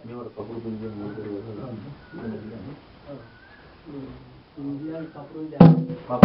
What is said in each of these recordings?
මේවට කපුරු පිළිගෙන ඉන්දියානු කපුරු දාන කපුරු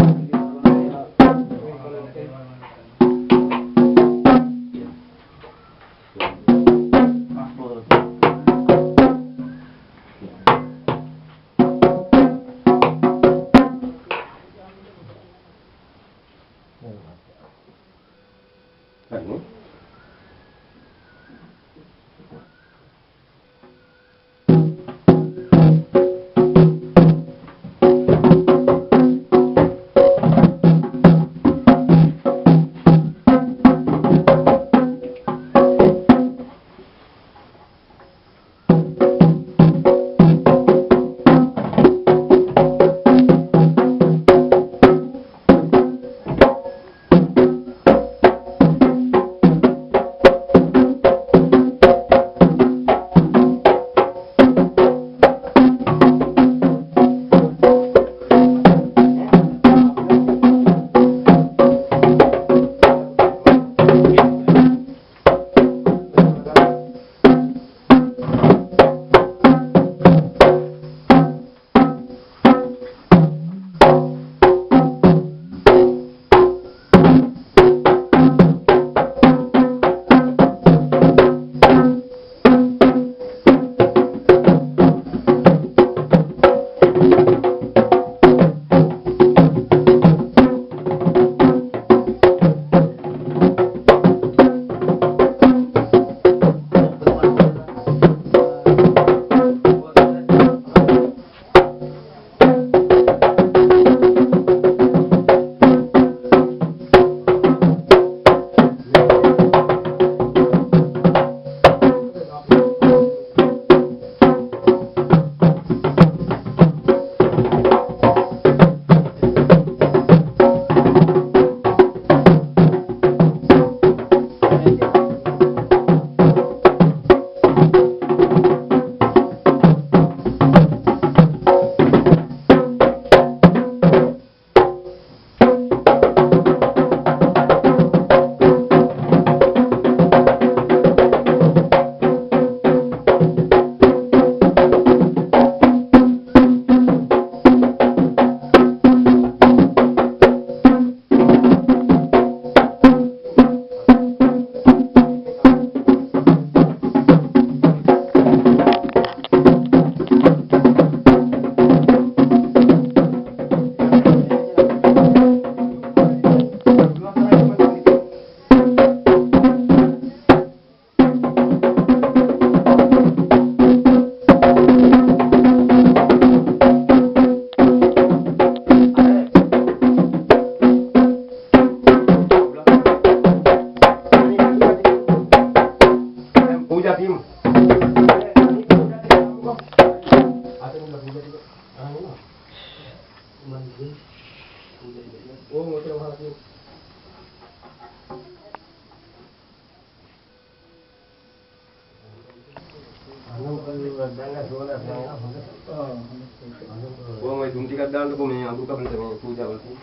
කොහොමද දුම් ටිකක් දාන්නකෝ මේ අඳුර කපලට මේ පූජාවල තියෙන.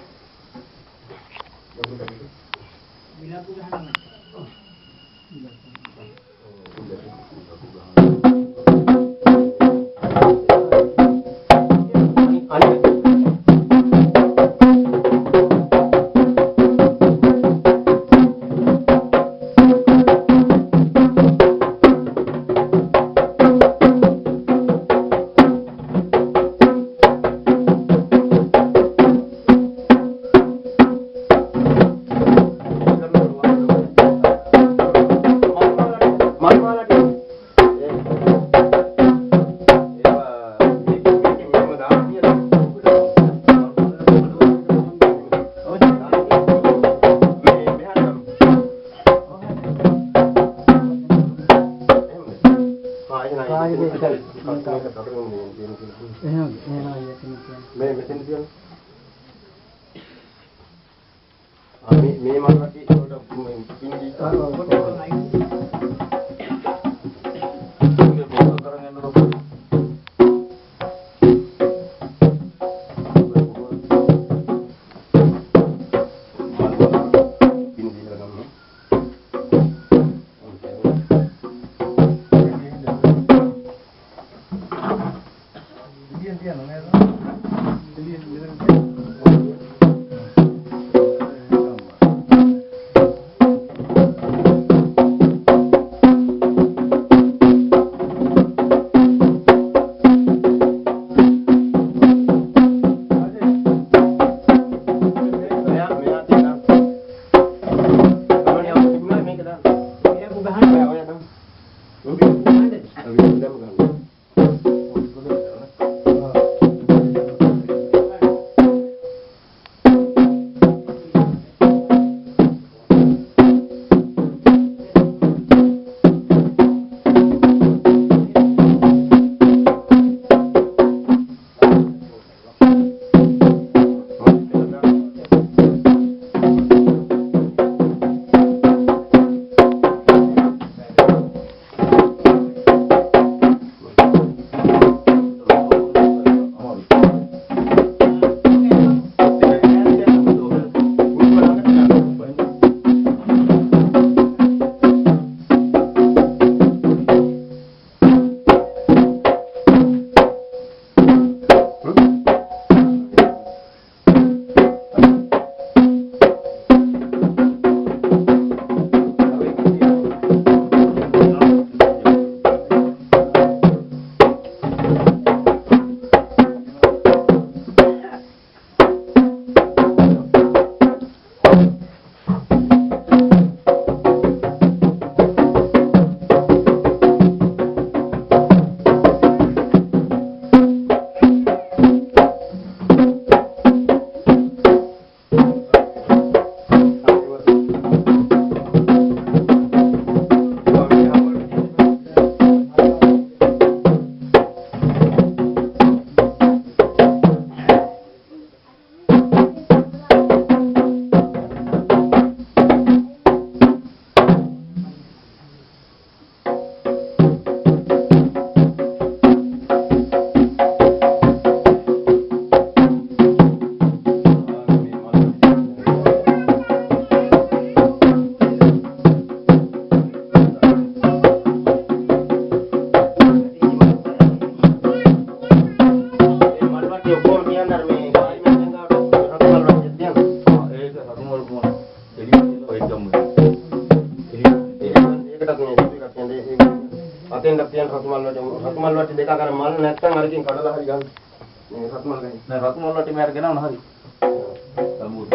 විලා පූජා හදන්න. රත්මල් වට්ටි දෙක අර මල් නැත්තම් අරකින් කඩලා හරි ගන්න. මේ රත්මල් ගහයි. නෑ රත්මල් වට්ටි මම අරගෙන යනවා හරි. සම්මුත.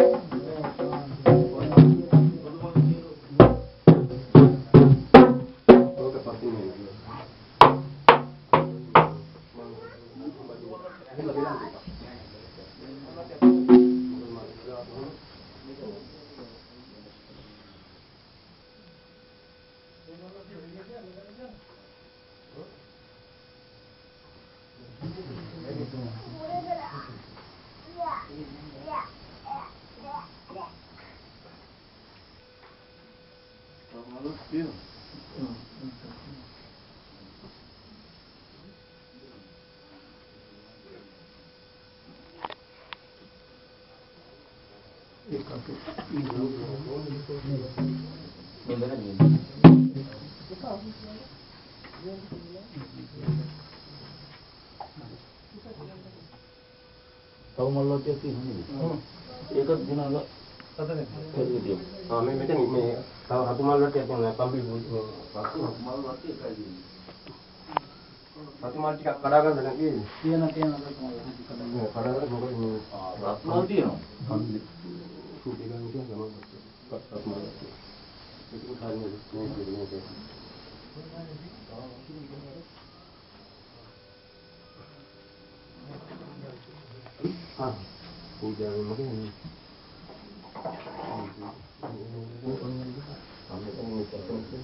tahu malu dia sih ini. Ikut guna enggak? මේ මෙතන මේ තව රතු මල් වට්ටියක් තියෙනවා පම්පි මේ රතු මල් වට්ටිය එකයි දෙන්නේ. රතු මල් ටිකක් කඩා ගන්න නැති තියෙන රතු මල් කඩාගෙන මොකද මේ රතු මල් තියෙනවා. සුටි ගන්න කියන ගමන් රතු මල් වට්ටිය. ඒක උදාහරණයක් මේ हाँ पूजा में मगे नहीं हमने तो नहीं करते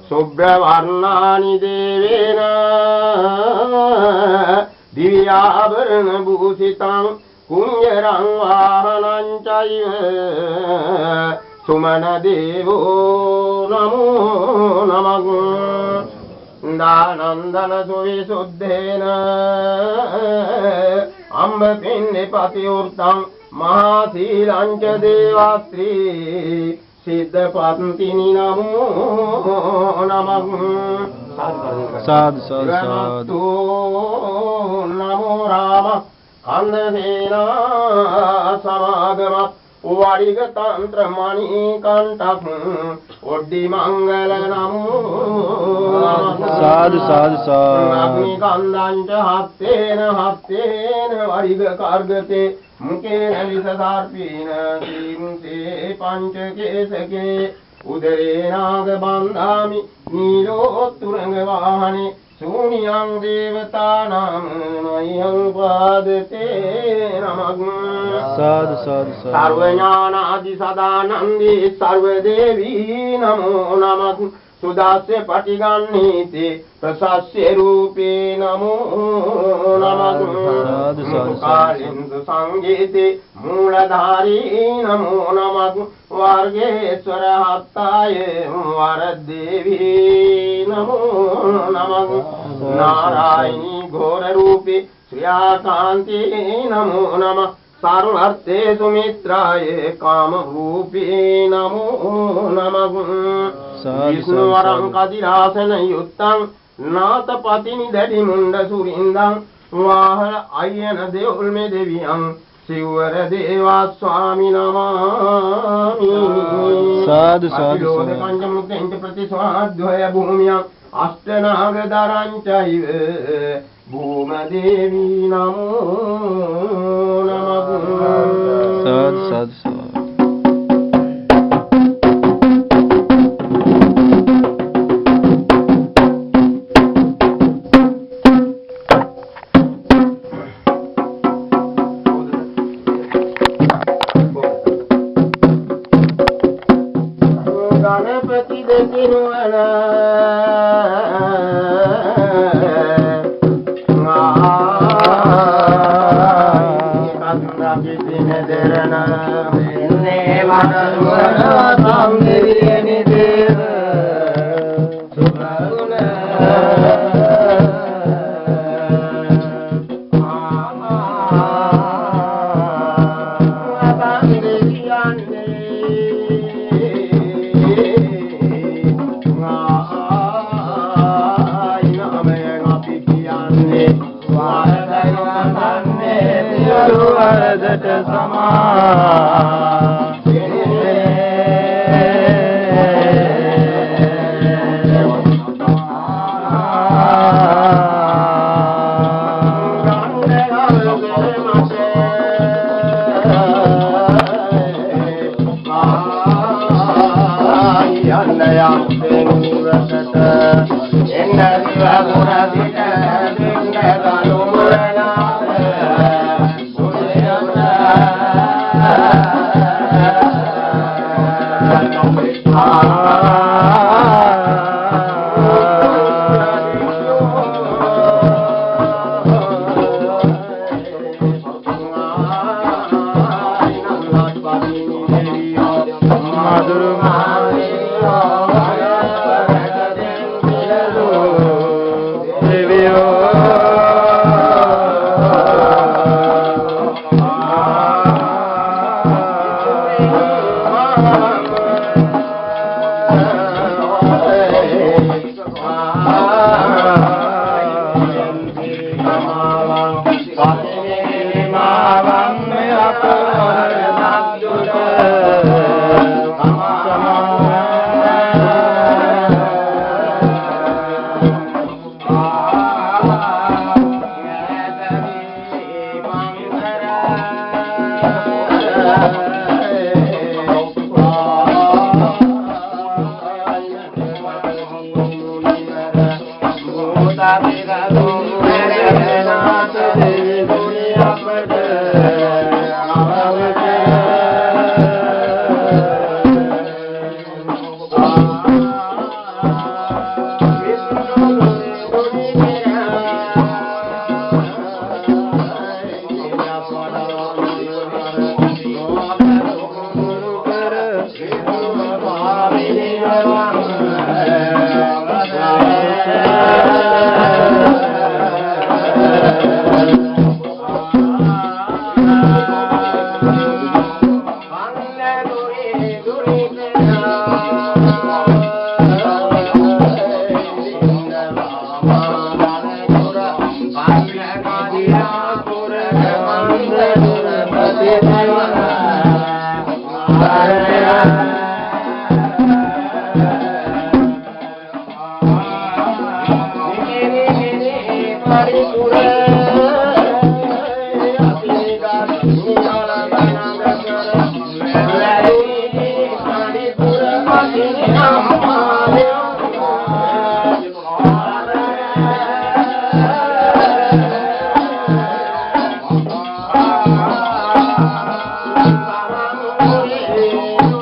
शुभ्रवर्णानि देवेन दिव्याभरणभूषितं कुञ्जरं वाहनं चैव सुमनदेवो नमो नमः दानन्दनसुविशुद्धेन अम्बपिण्डिपतिवृतं महाशीलं च देवास्त्री सिद्धपत्नी नमो नमः साधु साधु साधु नमो राम अन्धसेना समागम वाडिगतन्त्रमणिकण्ठं उड्डिमङ्गल नमो साधु साधु साधु अग्निकन्दं च हस्तेन वाडिगकार्गते मुखेन विषदार्पेण श्रीमुखे पञ्चकेशके उदरे नागबन्धामि नीलोत्तुरङ्गवाहने शून्यं देवतानां मह्यं पादते नमः साधु साधु साधु सर्वज्ञानादि सदानन्दे सर्वदेवी नमो नमः सुदास्य पटिगन्नीते प्रशस्य रूपे नमो नमः कालिन्दु संगीते मूलधारी नमो नमः वर्गेश्वर हस्ताय वरदेवी नमो नमः नारायणी घोररूपे श्रियाकान्ते नमो नमः सर्वार्थे सुमित्राय कामरूपे नमो नमः विष्णुवरं कदिरासनयुक्तं नाथपतिनिधडिमुण्डसुरिन्दं वाहन अय्यन देवुल्मे देव्यं शिवर देवा स्वामी नमामि साधु साधु पञ्चमुखेन प्रतिस्वाद्वय भूम्याम् अष्टनागधरं चैव भूमदेवी नमो नमः साधु साधु साधु गणपति देखिनुवन Thank you.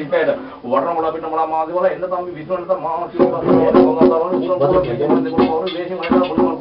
සිටයට වරණ මොළ පිට මොළ මාසි වල එන්න තම්බි විශ්වන්ත මාසි වල කොහොමද දේශේ වලට පොළොව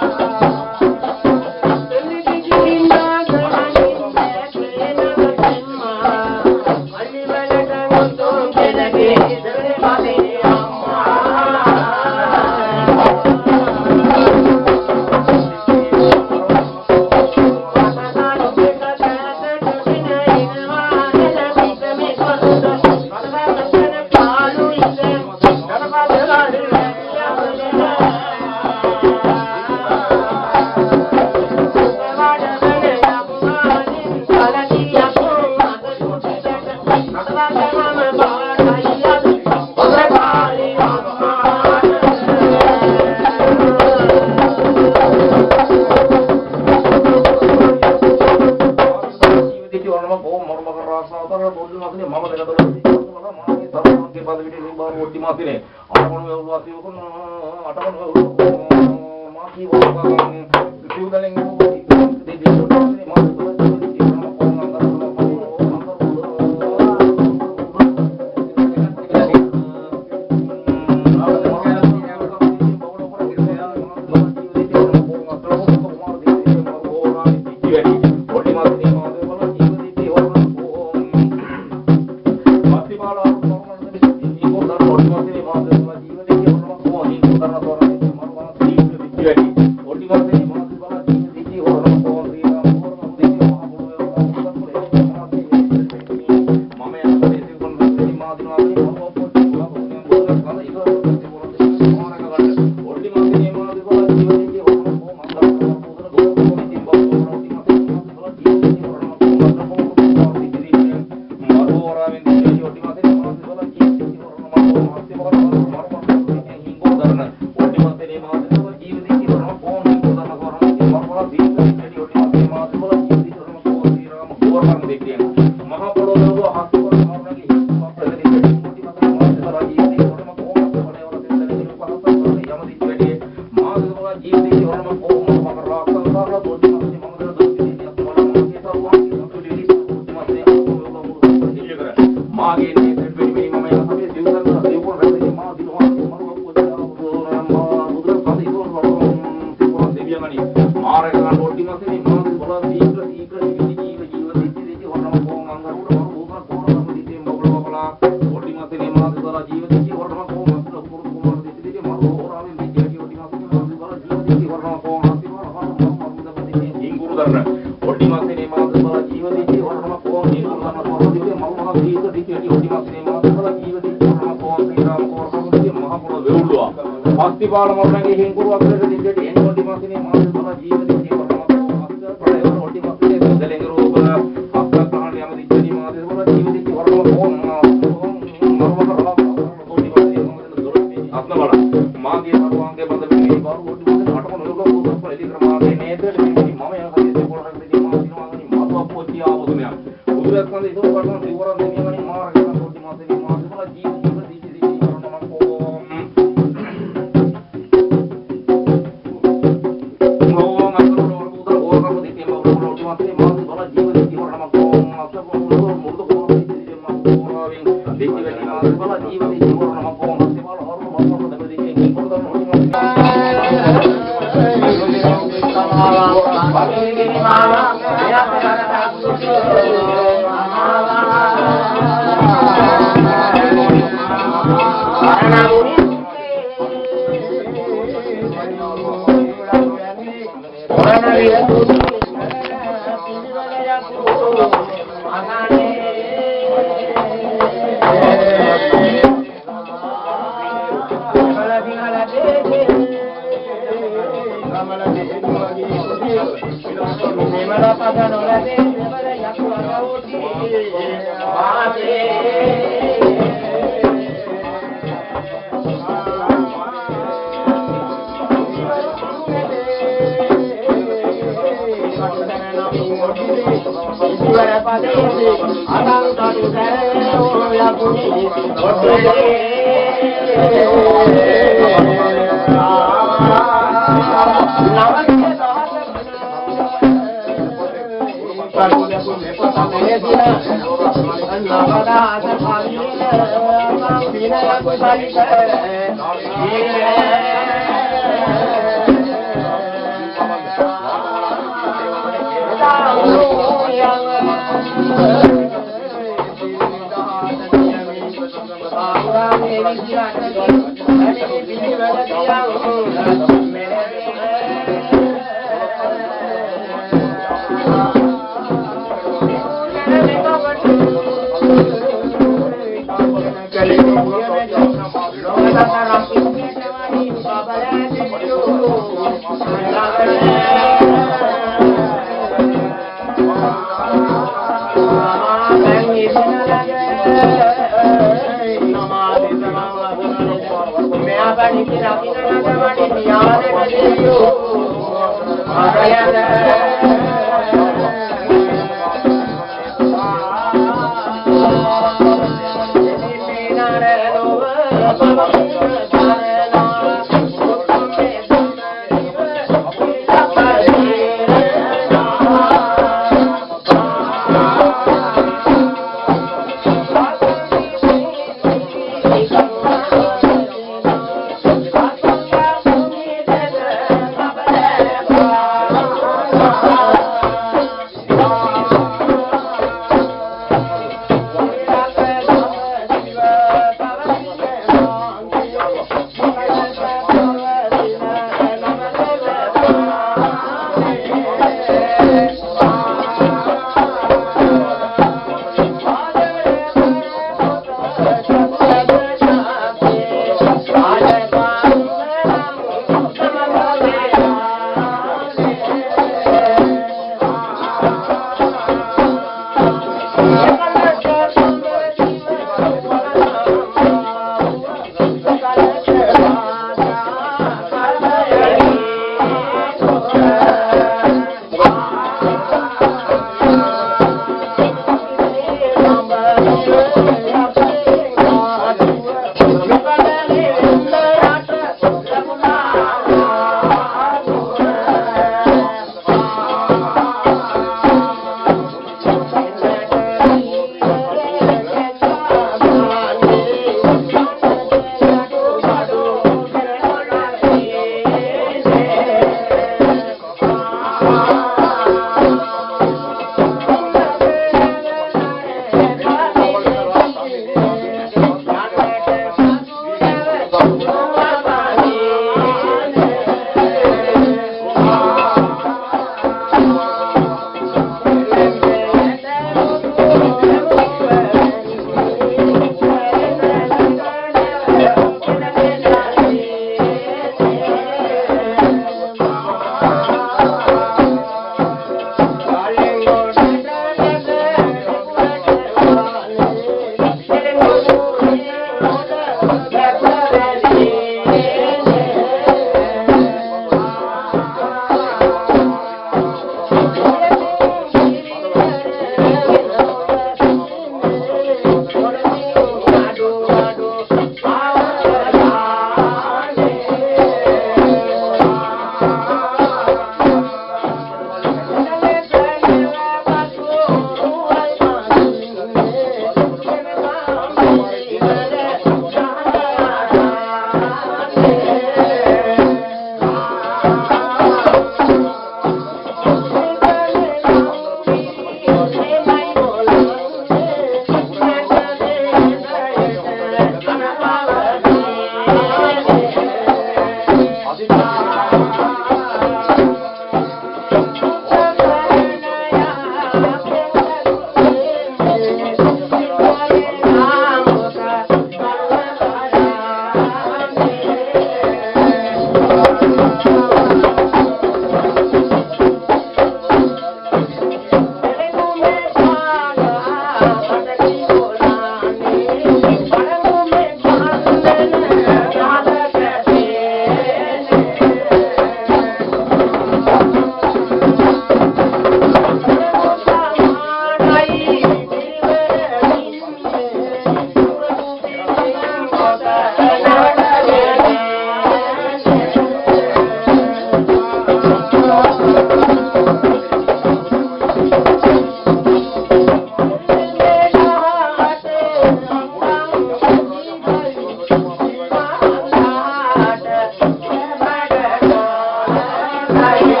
Thank you.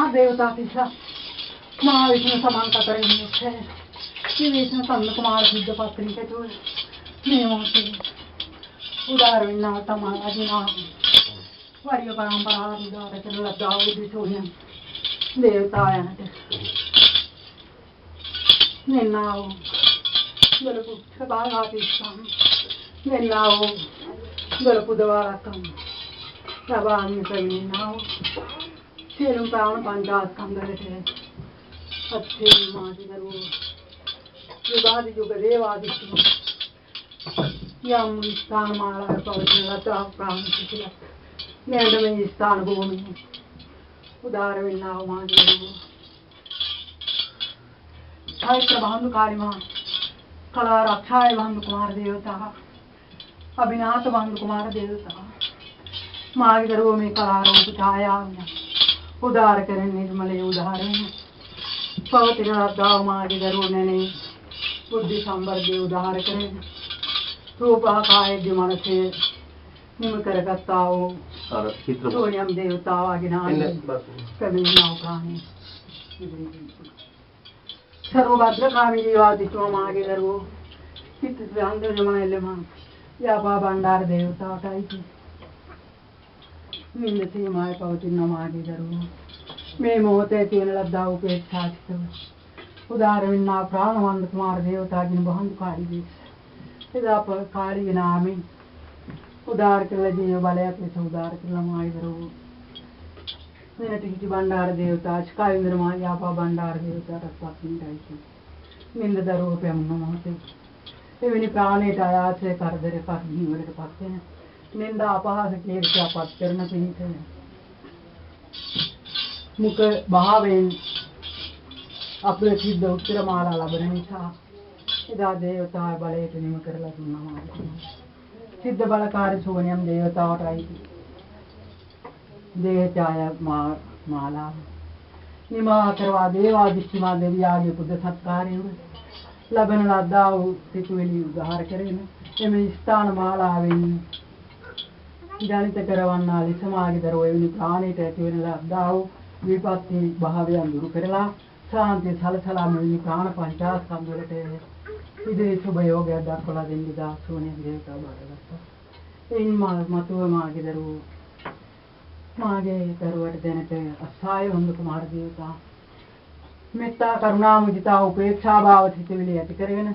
देवता महाविष्णु समान का करेंगे विष्णु कन्न कुमार सिद्ध पत्नी के जो नियमों से उदार विना तमारा जिना वर्य परंपरा उदार चल लद्दाओ दिशोनियम देवता आया निन्नाओ गलपु सभागातिष्ठम निन्नाओ गलपु दवारकम सभानि सविन्नाओ सेरुं प्राण पंचास्कंदरे अच्छे माजी करो युगादि युग देवादि यम स्थान माला पवित्र लता प्राण शिला नेंड में स्थान भूमि उदार विन्नाव माजी करो साहित्य बंधु कालिमा कला रक्षाय बंधु कुमार देवता अभिनाश बंधु कुमार देवता मागी करो में कला रूप छाया उदार करें निर्मले उदाहरण पवित्र लताओ मारी गरुड़ ने बुद्धि संवर्ग उदार करें रूपाकाय मन से निम कर गत्ताओ सोयम देवता अज्ञान कभी नौकानी सर्वभद्र कामी जीवादित्व मागे गरु चित्त जमन या भंडार देवता टाइप निंद से माय पवित्र न मागे गरु මේ මොහොතේ තියෙන ලද්දා උපේක්ෂා චිත්තව උදාර වෙන්නා ප්‍රාණවන්ත කුමාර දේවතාවකින් බහඳුකාරී දේශ එදා කාලී නාමෙන් උදාර කළ ජීව බලයක් ලෙස උදාර කළා මායිදරෝ මෙලට හිටි බණ්ඩාර දේවතා ස්කයින්දර මායාපා බණ්ඩාර දේවතාවට පත්ින්ටයි නින්ද දරුව පැමුණ මොහොතේ එවැනි ප්‍රාණයට ආයාසය කරදර පරිණිවරට පත් වෙන නින්ද අපහාස කීර්තිය පත් කරන පිණිස මුක භාවයෙන් අපේ සිද්ධ උත්තර මාලා ලැබෙන නිසා එදා දේවතා බලයට නිම කරලා දුන්නා සිද්ධ බලකාරී සෝනියම් දේවතාවටයි දේහචාය මාලා නිමා කරවා දේවා දිෂ්ඨිමා දෙවියාගේ පුද සත්කාරයෙන් ලැබෙන ලද්දා වූ සිතුවිලි උදාහර කරගෙන එමේ ස්ථාන මාලාවෙන් ජනිත කරවන්නා ලෙස මාගේ දරුවෝ එවැනි ප්‍රාණයට ඇති වෙන ලද්දා වූ විපත්ති භාවයන් දුරු කරලා ශාන්තිය සලසලා මෙවැනි ප්‍රාණ පංචස්කන්ධ වලට ඉදිරි සුභ යෝගයක් දක්වලා දෙන්නේ දාසෝනේ දේවතාව බාරගත්තා. එයින් මතුව මාගේ දරුවට දැනට අසහාය වුණ කුමාර දේවතා මෙත්තා කරුණා මුදිතා උපේක්ෂා භාව සිතවිලි ඇති කරගෙන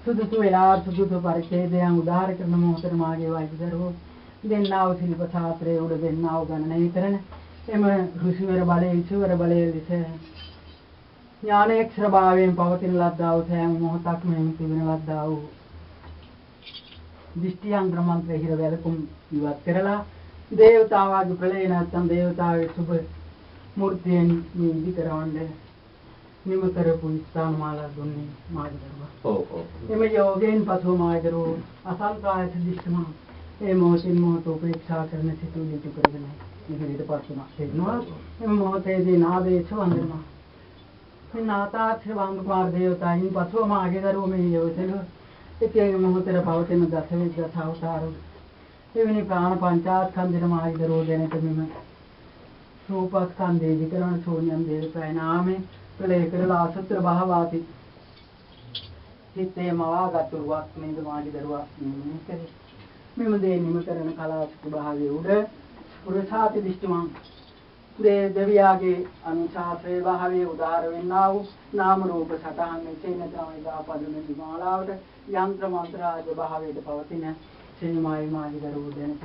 සුදුසු වෙලා සුදුසු පරිච්ඡේදයන් උදාහර කරන මොහොතේ මාගේ වෛද්‍ය දරුවෝ දෙන්නා වූ ශිල්ප ශාස්ත්‍රයේ උඩ දෙන්නා වූ ගණනය කරන එම ඍෂිවර බලයේ ඊශ්වර බලයේ ලෙස ඥානේක්ෂර භාවයෙන් පවතින ලද්දා වූ සෑම මොහොතක්ම මෙහි තිබෙන ලද්දා වූ දිෂ්ඨියන් ග්‍රමන්ත්‍රය හිර වැලකුම් ඉවත් කරලා දේවතාවාගේ ප්‍රලේ නැත්තම් දේවතාවේ සුබ මූර්තියෙන් නිදි කරවන්නේ නිම කරපු ස්ථාන මාලා දුන්නේ මාගේ දරුවා. එම යෝගයෙන් පසු මාගේ දරුවෝ අසංකාය දිෂ්ඨම ඒ මොහොතින් මොහොත උපේක්ෂා කරන සිතුවිලි ඉටු කරගෙන ඉදිරියට පස්සුනා. එනවා එම මොහොතේදී නාදේශ වන්දනා. මේ නාතාක්ෂ වන්දපාර දේවතායින් පසු මාගේ දරුවෝ මේ යොතන එකේ මොහොතේ පවතින දසවිද්ද සාවතාරු එවැනි ප්‍රාණ පංචස්කන්ධන මාගේ දරුවෝ දැනට මෙම රූපස්කන්ධේ විකරණ ශූන්‍යම් දේවතායි නාමේ ප්‍රලේ කරලා අසුත්‍ර භාවාති හිතේ මවාගත් රුවක් නේද මාගේ දරුවා නිමකරේ මෙම දේ නිම කරන කලාසුක භාවයේ උඩ පුරසාති දිෂ්ඨමං දෙවියාගේ අනුශාසනයේ භාවයේ උදාර වෙන්නා වූ නාම රූප සටහන් මෙතන තමයි දාපදන දිමාලාවට යන්ත්‍ර මන්ත්‍ර ආදී භාවයට පවතින සේමායි මාගේ දරුවෝ දැනට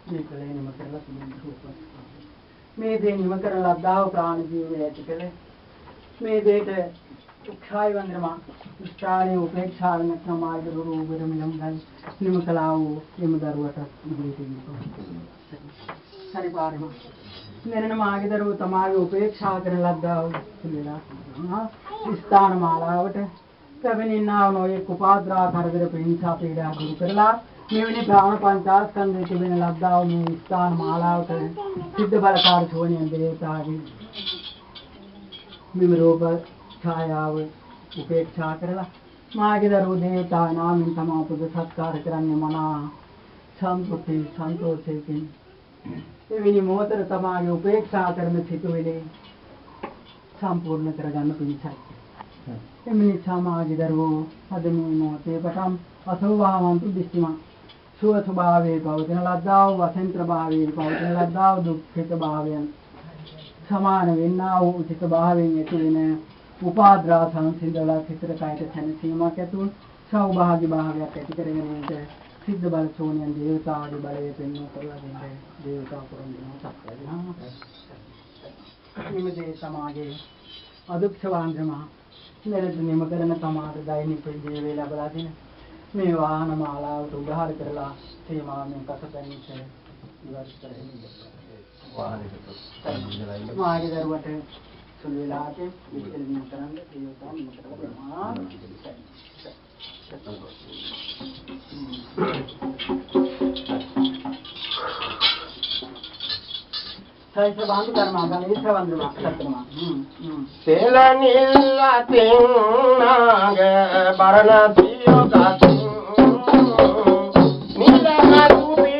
මේ කලේ නිම කරලා තිබෙන රූපස් මේ දේ නිම කරලා දාව ප්‍රාණ ජීවය ඇති කළේ මේ දෙයට උක්ෂාය වන්දනමා ස්ථානයේ උපේක්ෂා වෙන සමාජ රූපෙම නම් නිම කළා වූ එම දරුවට ඉදිරියට යනවා හරි පාරම මෙන්න මාගේ දරුවෝ තමාගේ උපේක්ෂා කරන ලද්දා වූ ස්ථාන මාලාවට පැමිණෙනා නොයේ කුපාද්‍රා කරදර පින්සා පීඩා දුරු කරලා මෙවැනි ප්‍රාණ පංචස්කන්ධයේ තිබෙන ලද්දා වූ මේ ස්ථාන මාලාවට සිද්ධ බලකාර සෝනියන් දේවතාවගේ විමරෝප ඡායාව උපේක්ෂා කරලා මාගේ දරුවෝ දේවතා නාමින් තමා පුද සත්කාර කරන්නේ මනා සම්පූර්ණ සන්තෝෂයෙන් එවැනි මොහොතේ තමාගේ උපේක්ෂා කරන සිතුවිලි සම්පූර්ණ කරගන්න පිණිසයි. එමෙනි සමාජ දරුවෝ අද මේ මොහොතේ පටන් අසෝවාවන්තු දිස්තිමා සුව ස්වභාවයේ පවතින ලද්දාව වසන්ත්‍ර භාවයේ පවතින ලද්දාව දුක්ඛිත භාවයන් සමාන වෙන්නා වූ උචිත භාවයෙන් ඇති වෙන උපාද්‍රා සංසිඳලා චිත්‍ර කායට සැනසීමක් ඇතුළු සෞභාග්‍ය භාවයක් ඇති කරගෙන සිද්ධ බල සෝනියන් දේවතාවගේ බලය පෙන්වන කරලා දෙන්නේ දේවතාව පුරන්දිනවා සත්‍යයි. නිමදේ සමාජයේ අදුක්ෂ වංගමා මෙලෙස නිම කරන තමාට දෛනික ජීවේ ලැබලා දෙන මේ වාහන මාලාවට උදාහර කරලා සීමාවෙන් කසපැන්නිට ඉවත් කරගෙන වාහනේ මාගේ දරුවට සුළු වෙලාට විශ්ලේෂණය කරන්න දේවතාව නිම කරලා Saya sebantu karma kan ini sebantu mak terima. Selanilla tinnaga baranasiyo kasu nila kubi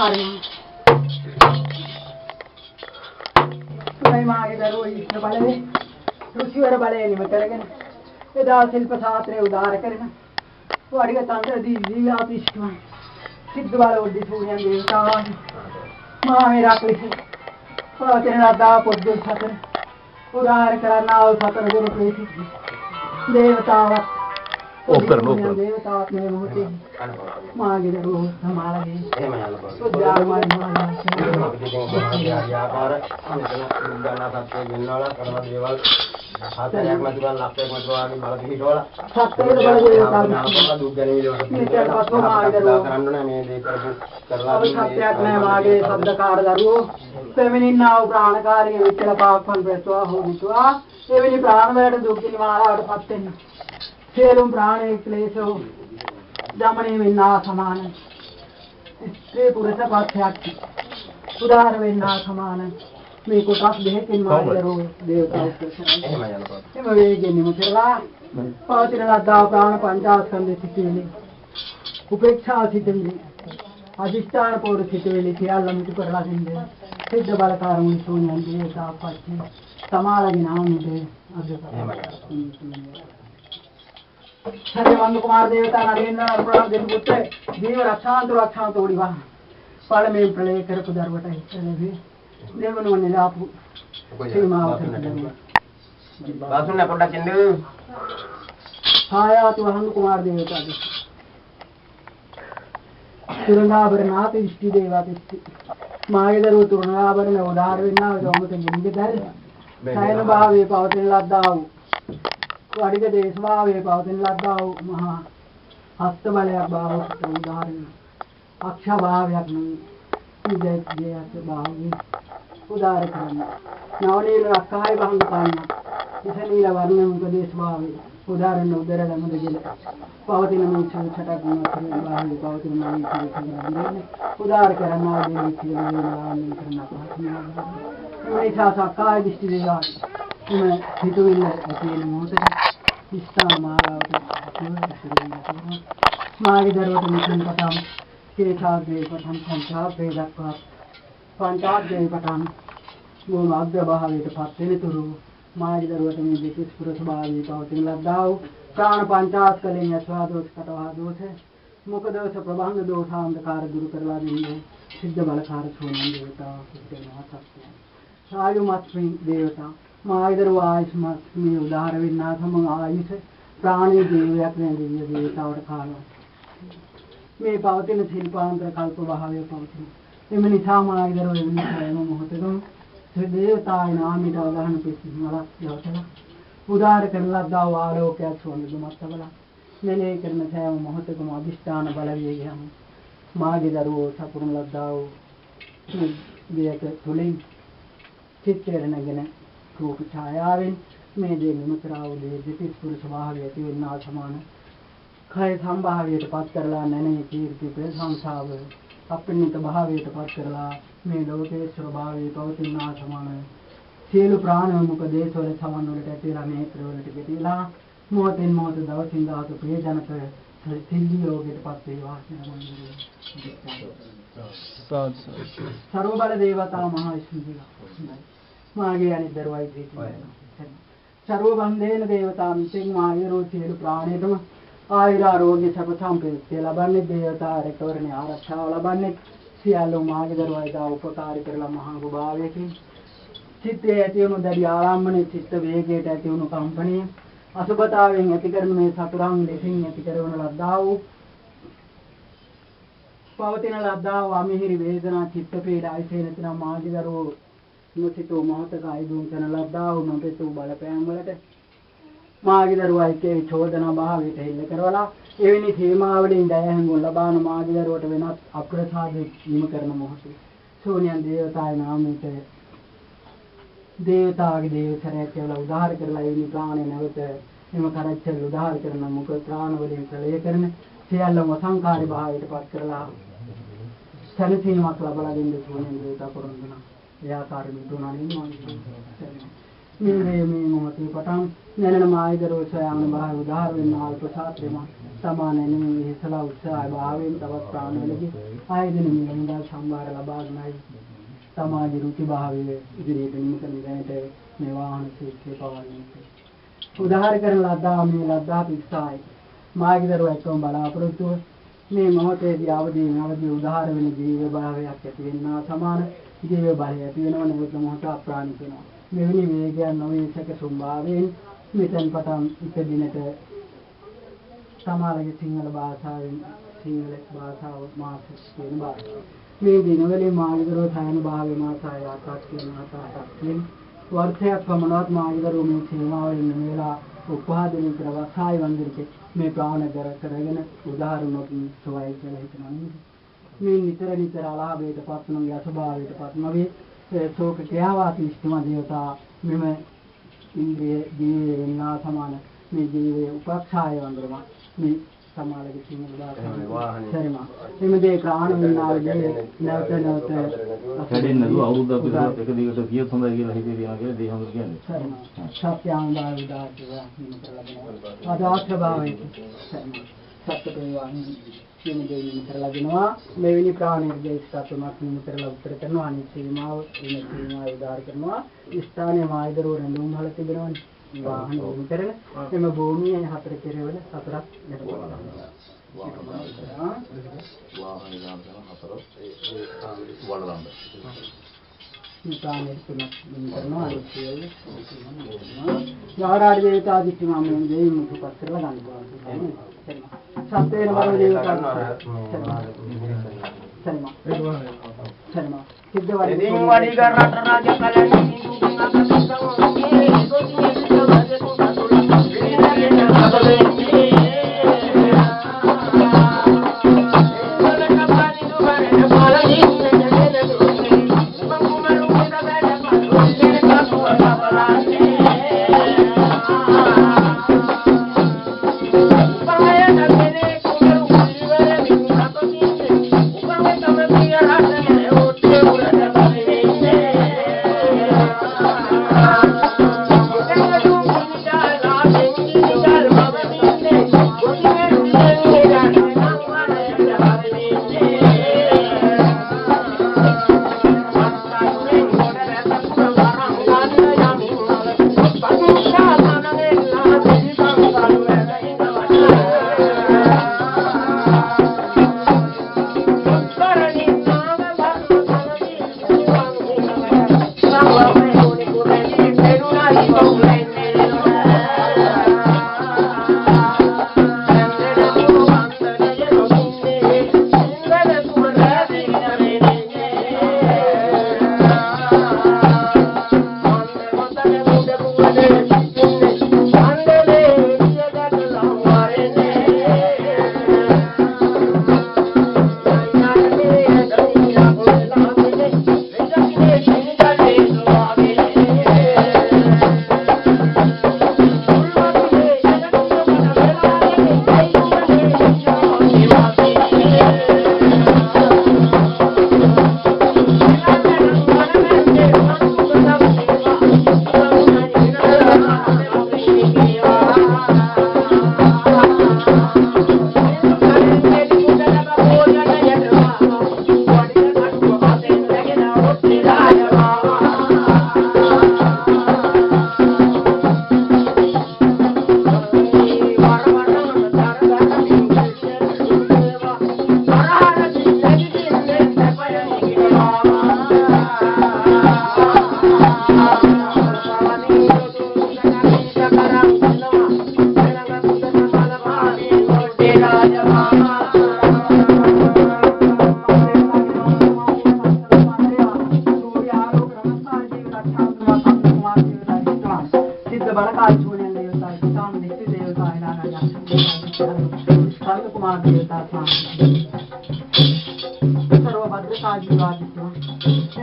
කාර්යය මේ මාගේ දරුවෝ ඉන්න බලේ රුචිවර බලය නිම කරගෙන එදා ශිල්ප ශාස්ත්‍රය උදාර කරන වඩික තන්ත්‍ර දිව්‍යාපිෂ්ඨම සිද්ධ බල උද්දි සූර්යයන් දේවතාවන් මහා මේරක්ලිස පවතින ලද්දා පොද්දුල් සතර උදාර කරන්නා වූ සතර ගුරු ප්‍රේතිත් දේවතාවක් දේවතාවක් මේ මොහොතේ මාගේ දරුවෝ සමාලගේ එහෙම යන්න බෑ. උද්‍යානමය ආකාර ගණනා සත්‍ය ගෙන්නවලා කරන දේවල් හතරක් මතුවලා ලක්ෂයක් මතුවලා බල පිහිටවලා සත්‍යයේ බල දේවතාවක් දුක් ගැනීම වලට මේකට පස්ව මාගේ දරුවෝ කරන්න ඕනේ මේ දේ කරපු කරලා අවශ්‍යයක් නැහැ මාගේ ශබ්දකාර දරුවෝ පෙමිනින්නා වූ ප්‍රාණකාරී විචල පාක්වන් ප්‍රසවා හොවිතුවා එවැනි ප්‍රාණ වලට දුක් නිවාරාවට පත් වෙන්න සියලුම ප්‍රාණයේ ක්ලේශෝ දමණය වෙන්නා සමාන ස්ත්‍රී පුරුෂ පක්ෂයක් උදාර වෙන්නා සමාන මේ කොටස් දෙකකින් මාගේ දරුවෝ දේවතාවුත් එහෙම යන්න බෑ. එම වේගෙන් නිම කරලා පවතින ලද්දා ප්‍රාණ පංචස්කන්ධ සිටිවිලි උපේක්ෂා සිටිවිලි අධිෂ්ඨාන පොර සිටිවිලි සියල්ලම මුතු කරලා දෙන්නේ සිද්ධ බලකාරමුනි සෝනියන් දේවතාවපත්ති සමාලගේ නාමයේ සරේ වන්දු කුමාර දේවතා නරේන්ද්‍ර අර්පණ දෙවි පුත්‍රය ජීව රක්ෂාන්ත උඩිවා පාලමේ ප්‍රලය කරපු දරුවට ඉස්සෙල්ලා දෙවනුවනේ ලාපු සීමාව බාසුන්න පොඩ්ඩක් එන්න. ආයාතු වහන්දු කුමාර දේවතාද තුරණාභරණාත ඉෂ්ටි දේවතිස්ති මාගේ දරුවෝ තුරණාභරණ උදාර වෙන්නා වූ ගින්ගේ දැල් සයන භාවයේ පවතින ලද්දා වූ වඩික දේශභාවයේ පවතින ලද්දා වූ මහා හස්ත බලයක් භාවයට උදාහරණ අක්ෂ භාවයක් නෙවෙයි ඉදේයත් භාවයේ උදාර කරන්න නවනීල රක්කාය බහඳ පාන්න ඉසනීල වර්ණ මුඛ දේශභාවයේ උදාරණ උදර ළමද ජල පවතින මේ චටක් ගුණ භාවයේ පවතින මේ චිත්තය උදාර කරන්නා දේ කියලා කරන පහසුනවා මේ සාසකාය දිෂ්ටි දේවා මේ හිතුවිල්ල ඇතිවෙන මොහොතේ ඉස්තාන මාරාවට මාගේ දරුවට මුලින් පටන් කේචාගේ පටන් පංචාබ්දේ දක්වා පංචාබ්දේ පටන් මොන අග්‍ර භාවයට පත් වෙනතුරු මාගේ දරුවට මේ දෙකස් පුරුෂ භාවයේ පවතින ලද්දා වූ ප්‍රාණ පංචාස්කලෙන් යස්වාදෝස් කටවා දෝෂ මොක දෝෂ ප්‍රභංග දෝෂාන්ධකාර දුරු කරලා දෙන්නේ සිද්ධ බලකාර සෝනන් දේවතා සිද්ධනවා සත්‍යය ආයුමත්මි දේවතා මායිදරු ආයුෂ්මත් මේ උදාහර වෙන්නා සමග ආයුෂ ප්‍රාණී ජීවයක් නේ දිව්‍ය දේවතාවට කාලෝ මේ පවතින ශිල්පාන්තර කල්ප භාවය පවතින එම නිසා මායිදරු වෙන්නේ හැම මොහොතකම දේවතායි නාමිත අවගහන පිළිමලක් යවතලා උදාහර කරලා දාව ආලෝකයක් සොඳුමත් තබලා මෙලේ කරන සෑම මොහොතකම අදිෂ්ඨාන බලවේගයම මාගේ දරුවෝ සපුරුන් ලද්දා වූ වියක තුලින් චිත්තයෙන් නැගෙන රූප ඡායාවෙන් මේ දේ නිමතරා වූ දේ දෙතිස් පුරුෂ භාවය ඇති වෙනා සමාන කය සම්භාවයට පත් කරලා නැනේ කීර්ති ප්‍රශංසාව අපින්නිත භාවයට පත් කරලා මේ ලෝකයේ ස්වභාවයේ පවතිනා සමාන සියලු ප්‍රාණ මුඛ දේශවල සමන් වලට ඇතිලා නේත්‍ර වලට පිටිලා මොහොතින් මොහොත දවසින් දවස ප්‍රියජනක සිද්ධි යෝගයට පත් වේවා සර්ව බල දේවතා මහා විෂ්ණුලා මාගේ අනිත් දරුවයි ප්‍රීතියි සර්ව බන්ධේන දේවතා මිත්‍යෙන් මාගේ රෝ සියලු ප්‍රාණයටම ආයුරාෝග්‍ය සප සම්ප්‍රයුක්තිය ලබන්නේ දේවතා රැකවරණේ ආරක්ෂාව ලබන්නේ සියලු මාගේ දරුවයි දා උපකාරී කරලා මහා භාවයකින් චිත්තයේ ඇති වුණු දැඩි ආරම්භනේ චිත්ත වේගයට ඇති වුණු කම්පණය අසුබතාවෙන් ඇති කරන මේ සතරංග දෙසින් ඇති කරන ලද්දා වූ පවතින ලද්දා වූ අමිහිරි වේදනා චිත්ත පීඩායි නැතිනම් මාගේ දරුවෝ නොසිතෝ මොහතක ආයුධුන් කරන ලද්දා වූ නොපෙතු බලපෑම් වලට මාගේ දරුවා එක්කේ චෝදනා භාවයට හිල්ල කරවලා එවැනි තේමාවලින් දයහඟුන් ලබාන මාගේ දරුවට වෙනත් අප්‍රසාද නිම කරන මොහොතේ සෝනියන් දේවතාය නාමයට දේවතාගේ දේවතරයක් කියලා උදාහර කරලා එවැනි ප්‍රාණය නැවත එම කරච්චල් උදාහර කරන මුඛ ප්‍රාණ වලින් ප්‍රලය කරන සියල්ලම සංකාරී භාවයට පත් කරලා සැලසීමක් ලබා දෙන්න සෝනියන් දේවතා කරනවා එයාකාරී දුනානින් මේ මොහොතේ පටන් නැනන මායිදරෝ සයන් භාව උදාහර වෙන අල්ප සාත්‍රෙම සමානයෙන් ඉස්සලා උත්සාහය භාවයෙන් තවත් ප්‍රාණවලදී ආයතන මිලමුදා සම්භාර ලබාගෙනයි සමාජ රුචි භාවයේ ඉදිරියට නිමකලට මේ වාහන ශිල්පේ පවන්නේ. උදාහරණ කරන ලද්දා මේ ලද්දා පිස්සායි මාගේ දරුවා එක්කම බලාපොරොත්තුව මේ මොහොතේදී අවදි උදාහරණ වෙන ජීව භාවයක් ඇති වෙනවා සමාන ජීව භාවය ඇති වෙනවා නෙවෙයි මොහොත අප්‍රාණික වෙනවා. මෙවැනි වේගයන් නොවේසක සම්භාවයෙන් මෙතෙන් පටන් ඉපදිනට සමාජයේ සිංහල භාෂාවෙන් සිංහල භාෂාව මාතෘ කියන භාෂාව. මේ දිනවල මාළිගරෝ සායන භාවයේ මාසය ආකාශ කියන ආකාශයෙන් වර්ෂයක් පමණවත් මාළිගරෝ මේ සේවාවෙන් මෙලා උපහාදනය කරවසායි වන්දිරේ මේ ප්‍රාණදර කරගෙන උදාහරණකින් සොයයි කියලා හිතනවා. මේ නිතර අලාභයට පත්වන යසභාවයට පත්වනවේ ශෝක ක්‍රියාවාති ඉෂ්ඨම දේවතා මෙම ඉන්ද්‍රිය ජීවයේ වෙනා සමාන මේ ජීවයේ උපක්ෂාය වන්දරම මේ සමාලගේ සිංහල භාෂාවේ සරිමා එමෙදේ ප්‍රාණ විනාවදී නැවත හැදෙන්න නෑ අවුරුද්දක් විතර එක දිගට කියත් හොඳයි කියලා හිතේ තියනවා කියලා දේ හොඳ කියන්නේ සරිමා සත්‍යං භාවිදාතිවා නිම කරලා දෙනවා ආදාත්‍ය භාවයේ සරිමා සත්‍යපේවානි එමෙදේ නිම කරලා දෙනවා මෙවැනි ප්‍රාණයේ ස්ථාපනක් නිම කරලා උත්තර කරනවා අනිත් සීමාව ඉන සීමාව උදාහරණ කරනවා ස්ථානයේ මායිදරෝ රැඳුම් වල තිබෙනවනේ වාහන යොමු කරන එම භූමියේ හතර කෙරවල හතරක් ලැබෙනවා. වාහන යාන හතර වලඳ. නිකානේ තුනක් කරනවා අනිත්‍යය. යාරාඩ දේවතා දිට්ඨිමාමෙන් දෙයි මුතුපත් කරලා ගන්නවා. සත්‍යේන වර දේවතා සරිමා. සරිමා. සිද්ධ වඩි වඩි කර රට රාජ්‍ය කලණී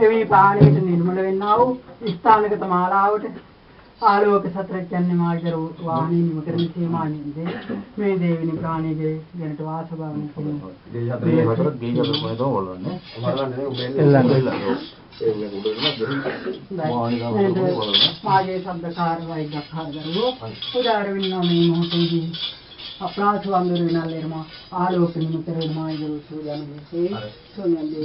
එවි පාණයට නිර්මල වෙන්නා වූ ස්ථානගත මාලාවට ආලෝක සතර කියන්නේ මාර්ගර වාහනේ නිම කරන සීමානින්ද මේ දේවිනි ප්‍රාණීගේ දැනට වාසභාවන කියනවා. ගේ හතරේ වතර ගේ හතර කොහෙද වලන්නේ? වලන්නේ මාගේ සම්දකාර වෛද්‍යකාර දරුවෝ උදාර වෙන්නා මේ මොහොතේදී अपराध वांदर विनालेरमा आलोकनी तेरेमा इधर सूर्य में से सोनियन दे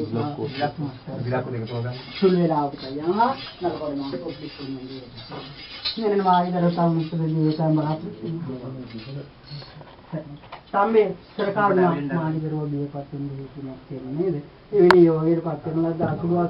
सुलेला बताया नलकोरमा को सोनियन दे मैंने मार इधर ताऊ मुझसे ये काम बड़ा तांबे सरकार ने मार इधर वो भी पाते हैं कि नहीं है ये नहीं हो ये पाते हैं लगा सुबह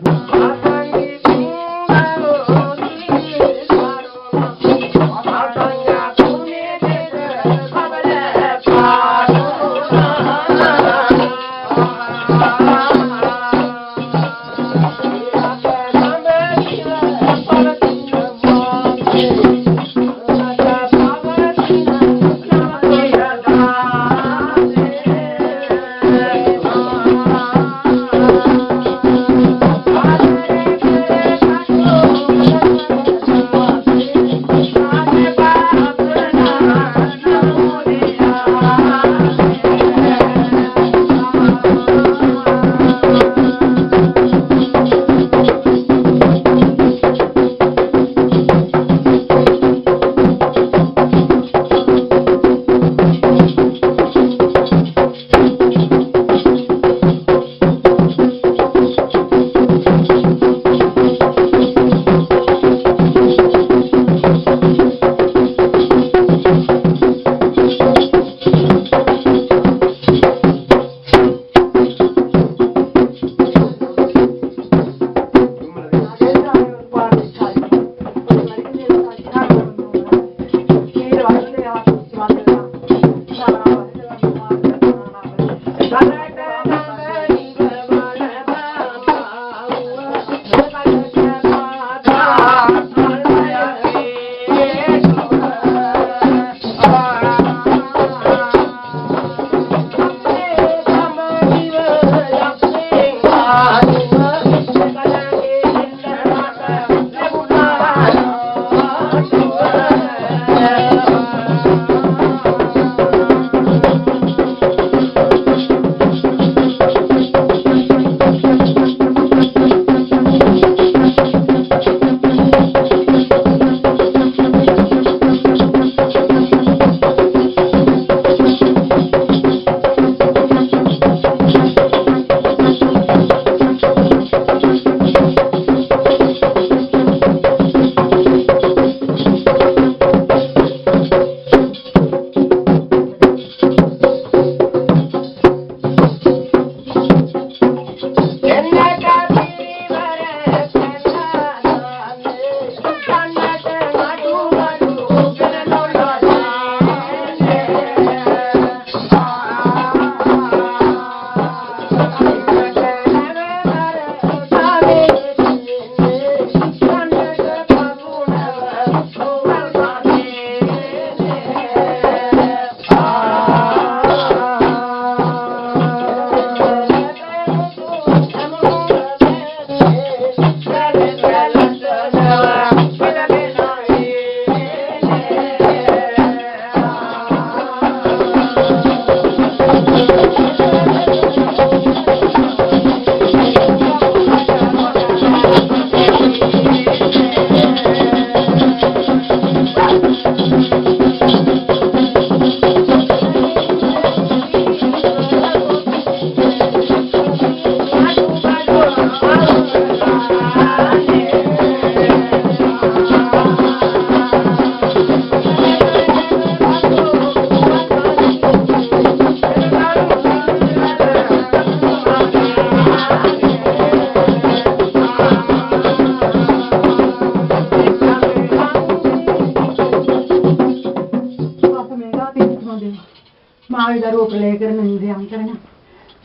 रूप लेकर निंद्यां करना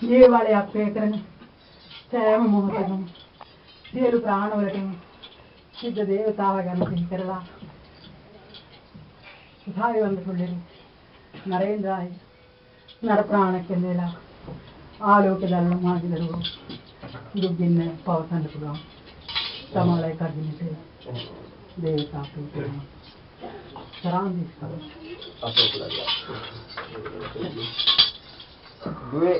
ये वाले आपके करना सैम मोहतम सियलु प्राणवलटिं सिद्ध देवतावगमति करला सुधाय ಒಂದು ಸುಳ್ಳಿರು ನರೇಂದ್ರಾಯ ನರ ಪ್ರಾಣಕ್ಕೆ ನೆಲ ಆಲೋಕದಲ್ಲ ಮಾಡಿದರು ದುಗ್ಗಿನ ಪವತನ ಕೂಡ ತಮಳೆ ಕರ್ದಿನಿತೆ ದೇವತಾ ಪೂಜೆ ಸರಾಂದಿಸ್ತಾರೆ Due.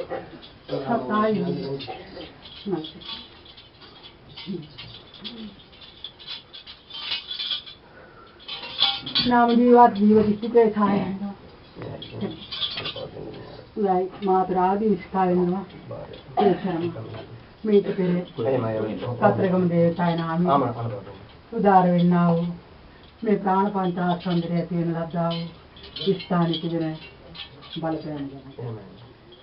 नाम जीवात जीव किसी के छाए උයි මාතරාදී ඉස්කාවෙනවා ඒචරම මේක පෙරේ කතරගම දේවතාවය නාමයෙන් උදාර වෙන්නා වූ මේ ප්‍රාණ පංචාස්කන්ධය ඇති වෙන ලද්දා වූ ස්ථානික දින බලපෑම ගැන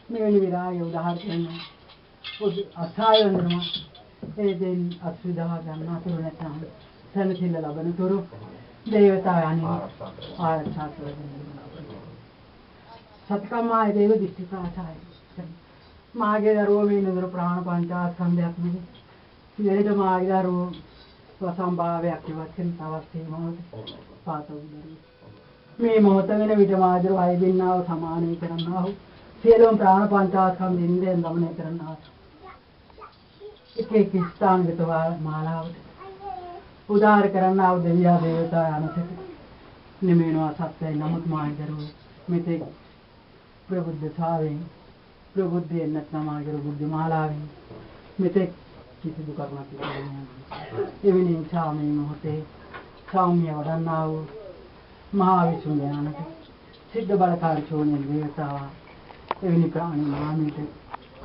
මෙවැනි විරාගය උදාහරණ කරනවා අසහාය වෙනවා ඒ දෙන් අසුදා ගන්න අතුරු නැතනම් සැනසෙල්ල ලබන තුරු දේවතාවයන් ආරක්ෂා කරනවා සත්කම්මාය දේව දිට්ඨි ප්‍රාසාය මාගේ දරුවෝ මේ නතර ප්‍රාණ පංචාස්කන්ධයක් නෙවෙයි ඉතින් මාගේ දරුවෝ සසම්භාවයක් ඉවත්ෙන් තවත් මේ මොහොත පාතවුදරි මේ මොහොත වෙන විට මාදර වය දෙන්නාව සමානයි කරන්නා වූ සියලුම ප්‍රාණ පංචාස්කන්ධින් දෙන් දමනය කරන්නා එක ස්ථානගත මාලාවට උදාර කරන්නා වූ දෙවියා දේවතා අනසිත නිමේනවා සත්‍යයි නමුත් මාගේ දරුවෝ මෙතෙක් ප්‍රබුද්ධ සාවෙන් ප්‍රබුද්ධිය නැත්නම් මාගේ බුද්ධ මාලාවෙන් මෙතෙක් කිසිදු කරුණක් තිබෙන්නේ එවැනි සාමී මොහොතේ සෞම්‍ය වඩන්නා වූ මහා විසුණුයනට සිද්ධ බලකාරී චෝණිය දේවතාව එවැනි ප්‍රාණි මාමිට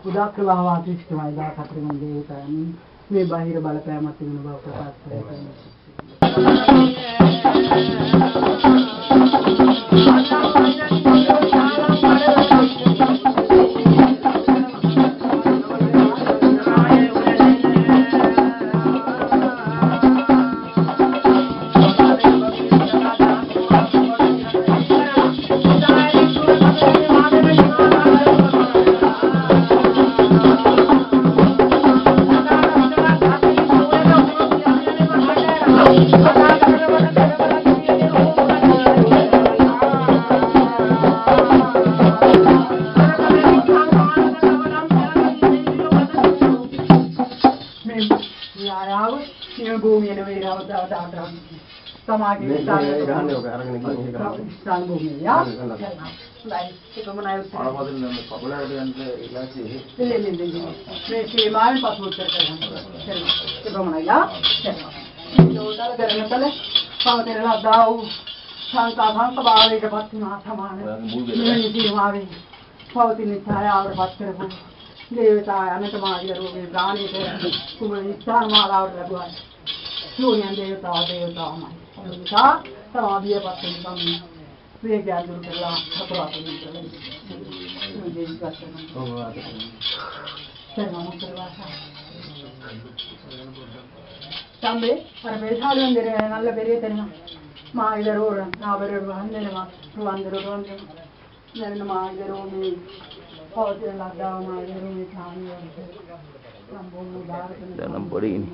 උදාක්‍රවාව අතිෂ්ඨමයි දා කතරගම දේවතාවන් මේ බාහිර බලපෑමක් තිබෙන බව ප්‍රකාශ කරනවා समागे स्थान भूमि या लाइक तो मनायो मैं सीमा में पास उत्तर कर तो मनाया जो उधर करने चले पाव तेरे ला दाऊ शांता शांत बावे के बात ना समान ये सीमा में पाव तीन छाया और बात कर देवता अनंत महावीर के प्राणी के तुम्हें स्थान माला और लगवा सूर्य देवता देवता हमारे का समाधि पत्नी कम वे क्या दूर करला खतरा तो नहीं चले मुझे इस बात का सर्वम करवासा तंबे पर बेसाल अंदर नल्ला बेरे तरिमा मा इधर और ना बेरे अंदर मा तो अंदर नरन मा इधर में और लगा मा इधर में खाने और dalam body ini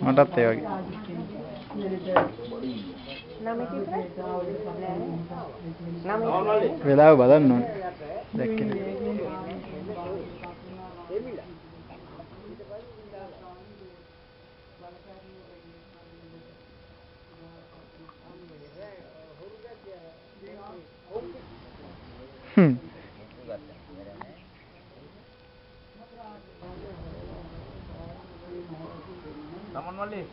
mantap ya වෙලාව බලන්න ඕනේ දැක්කේ Naman mali.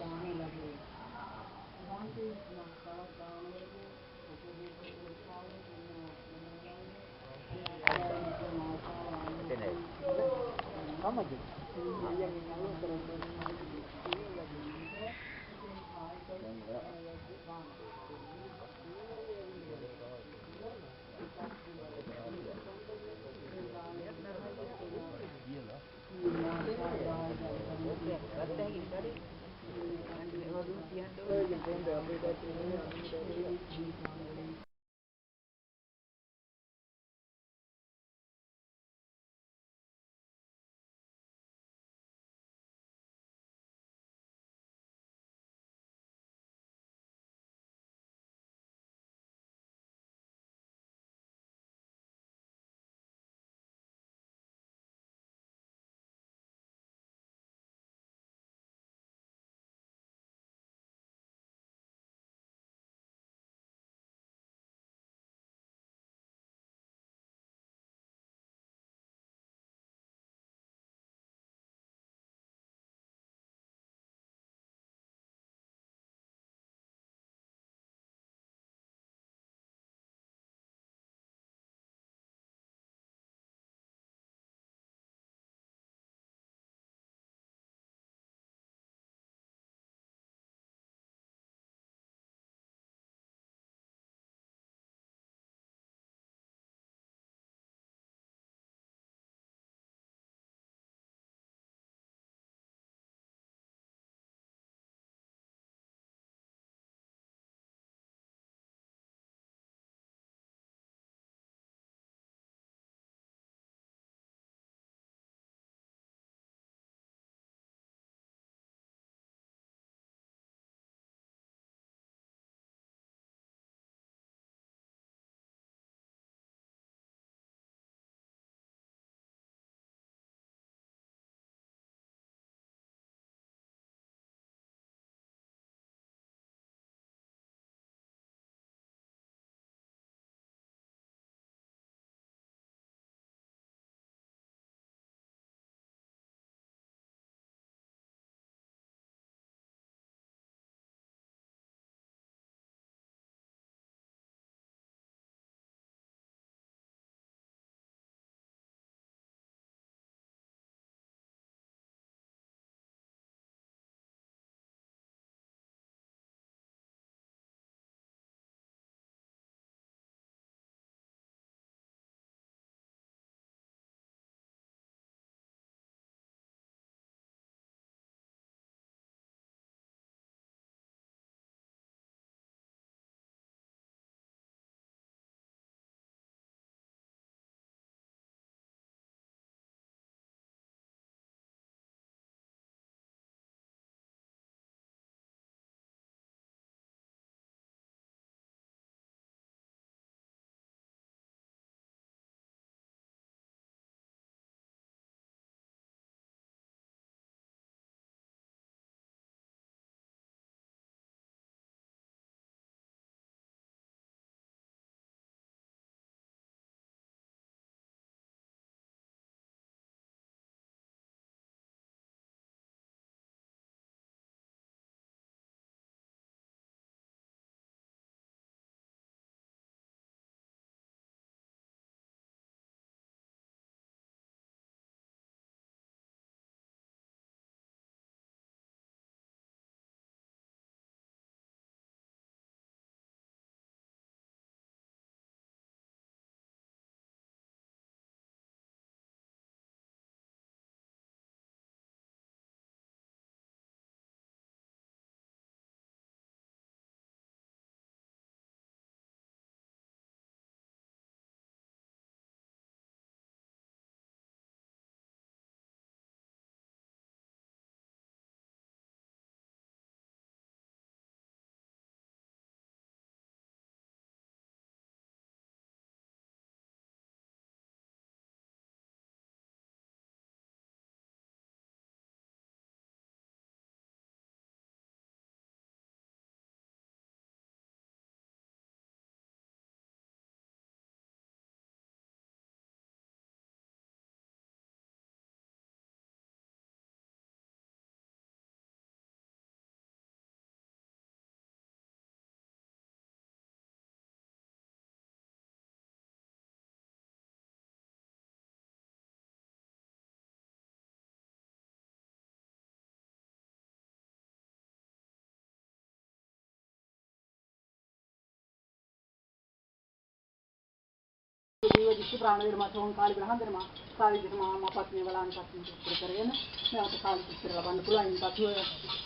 විශ්ව ප්‍රාණ ධර්ම සෝන් කාලි ග්‍රහණ ධර්ම කාලි ධර්ම මාපත්නේ වලාන් පත්නේ උත්තර කරගෙන නැවත කාලි උත්තර ලබන්න පුළුවන්. ඉන් පසුව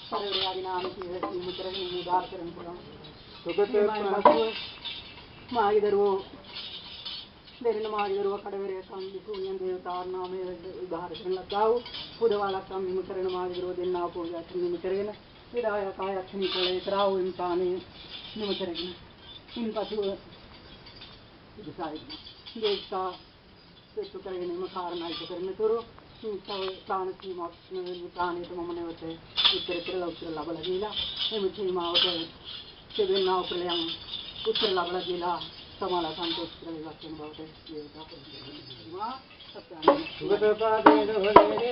පරිවර්යාගේ නාමයේ කියන මුතරගෙන උදාර කරන්න පුළුවන්. සුගතේ මාගේ දරුවෝ දෙරණ මාගේ දරුවෝ කඩවරේ සම්දිසුණියන් දේවතාවුන් නාමයේ උදාර කරන ලද්දාව පුදවාලක් සම්මිම කරන මාගේ දරුවෝ දෙන්නා පූජා කිරීම කරගෙන විදාය කායක්ෂණී කලේ තරාව ඉන්පානේ නිම කරගෙන ඉන් පසුව ඉදසයි දේශා සෙට්ටු කරගෙන එම කාරණා ඉද කරන තුරු තව ප්‍රාණ සීමාවක් ප්‍රාණයට මම නැවත උත්තර කියලා උත්තර ලබලා දීලා එම සීමාවට සෙවෙන්නා ප්‍රලයන් උත්තර ලබලා දීලා සමාලා සන්තෝෂ කරලා ඉවත් වෙන බවට දේවතා ප්‍රතිමා සත්‍යයි සුගතපාදේ දොලේ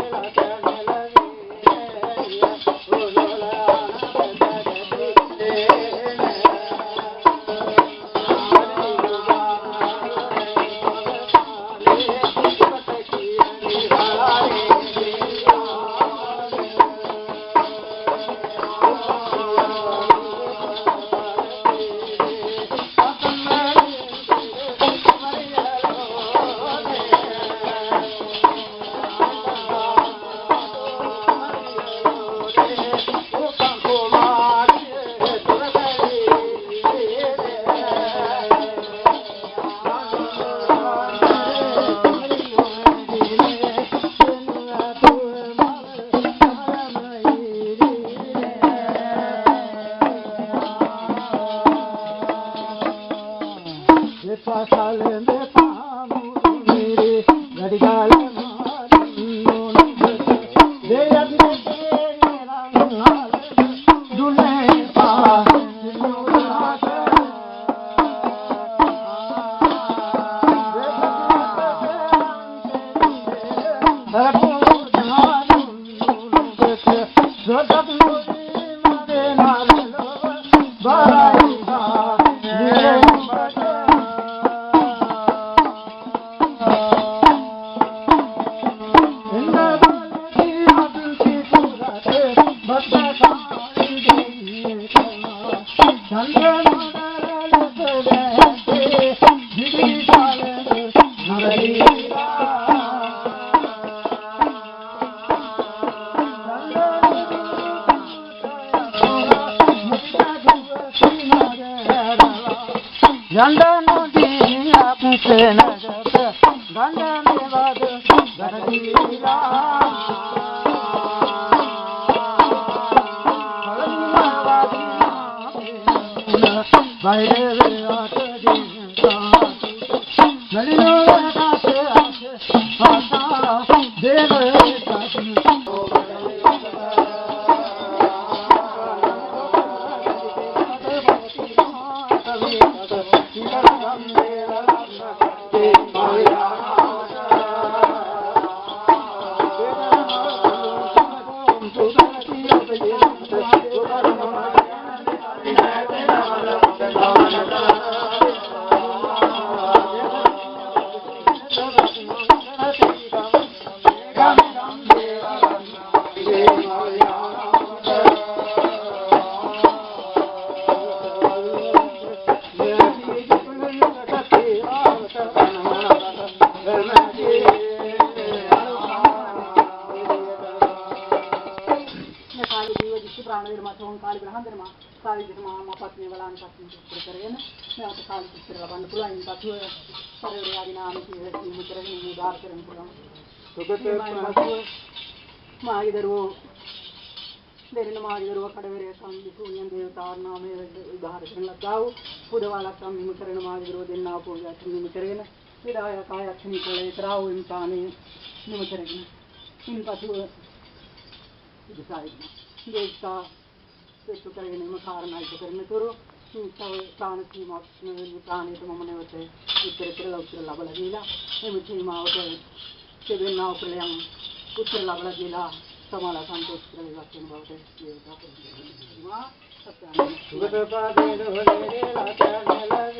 උත්තර ලබලා දීලා සමාලා සන්තෝෂ කරලා ඉවත් වෙන බවට දේවතා ප්‍රතිමා සත්‍යයි සුගතපාදේ දොලේ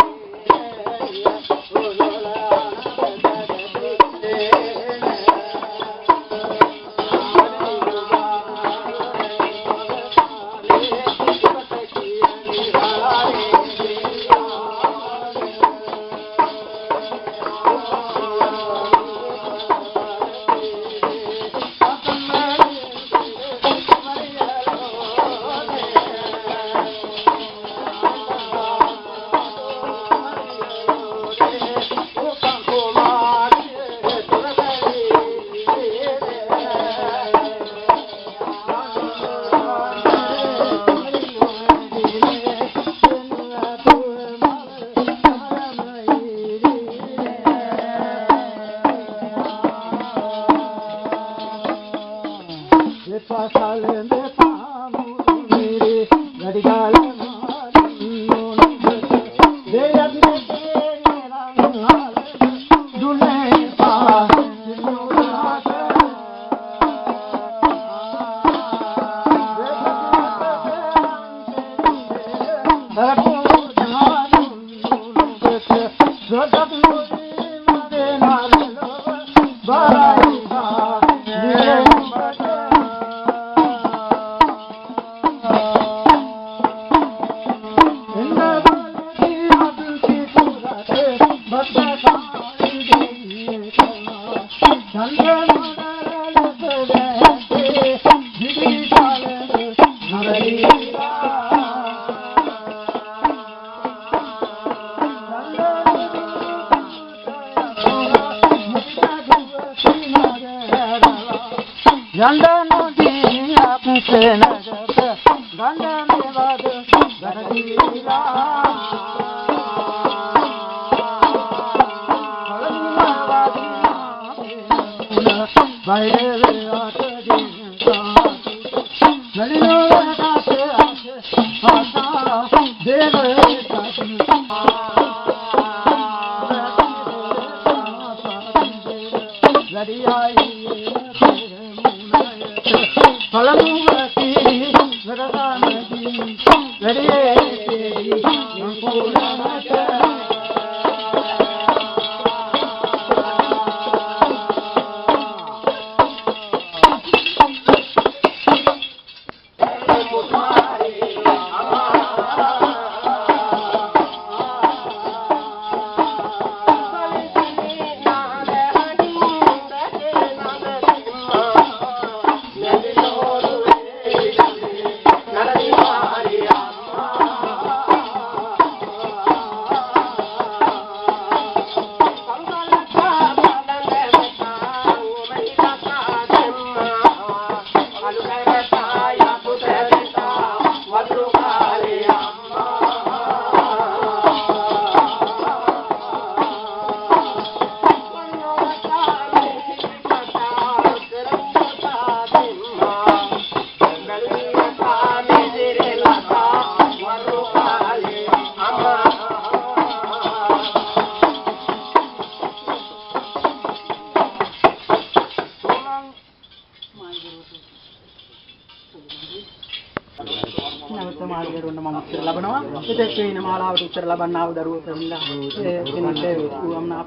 උත්තර ලබන්නා වූ දරුවෝ ප්‍රමිලා ඒ කෙනෙක්ට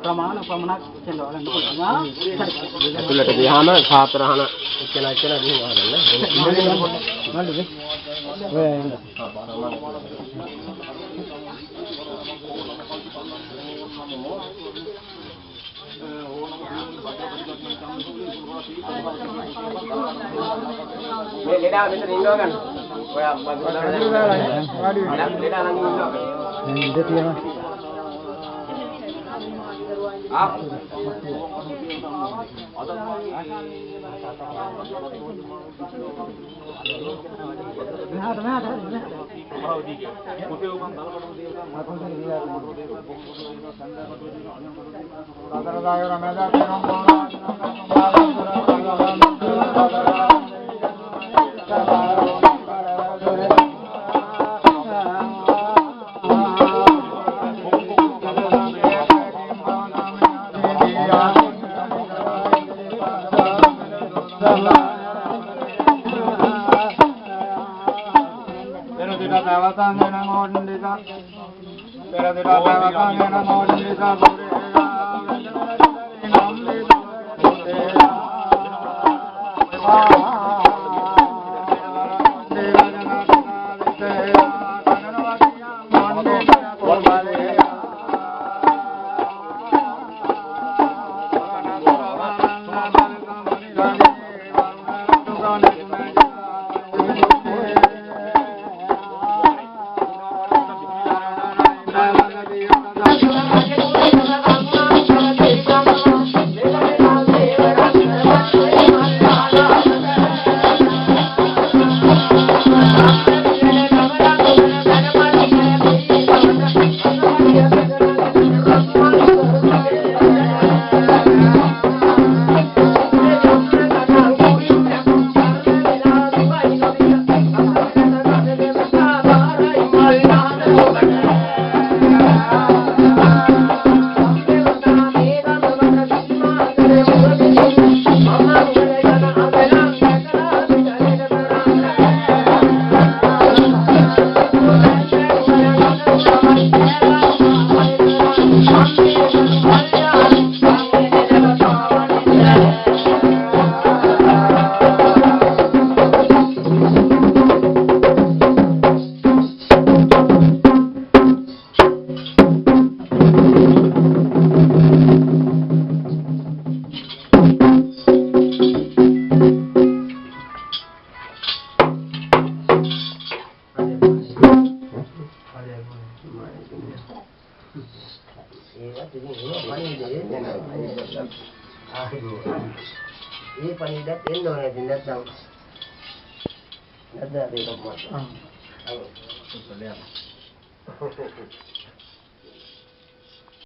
ප්‍රමාණ පමණක් කියලා ගන්න පුළුවන්. ඇතුළට ගියාම සාතරහන එක්කෙනා දිනවා ගන්න. මේ ලෙඩා මෙතන ඉන්නවා ගන්න. ඔයා ලෙඩා නම් ඉන්නවා. ඉඳ තියෙනවා. ඒවත් ඉතින් ඒක පණිවිඩය එන්නේ නැහැ. ආයෝ. ඒ පණිවිඩයක් එන්න ඕනේ ඉතින් නැත්නම් ඒක මොකක්ද?